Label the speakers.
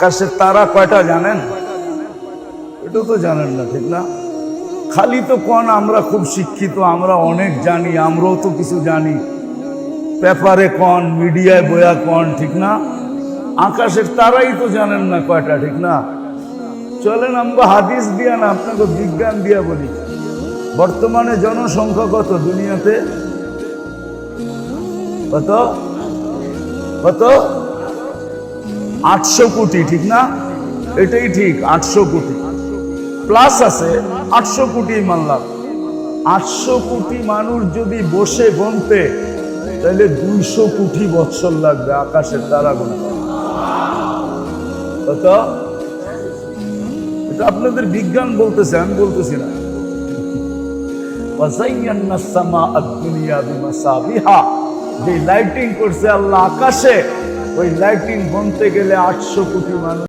Speaker 1: আকাশের তারা কয়টা জানেন? এটা তো জানেন না, ঠিক না? খালি তো কোন আমরা খুব শিক্ষিত, আমরা অনেক জানি, আমরাও তো কিছু জানি, পেপারে কোন, মিডিয়ায় বয়া কোন, ঠিক না? আকাশের তারাই তো জানেন না কয়টা, ঠিক না? চলেন আমরা হাদিস দিয়া না, আপনাকে বিজ্ঞান দিয়া বলি। বর্তমানে জনসংখ্যা কত দুনিয়াতে? কত কত 800 কোটি, ঠিক না? এটাই ঠিক, 800 কোটি প্লাস আছে, 800 কোটি মানলাম। 800 কোটি মানুষ যদি বসে গুনতে, তাহলে 200 কোটি বছর লাগবে আকাশের তারা গুনতে। কত? এটা আপনাদের বিজ্ঞান বলতেছে, আমি বলতেছি না। যে লাইটিং করছে আল্লাহ আকাশে, ওই লাইটিং গুনতে গেলে 800 কোটি মানুষ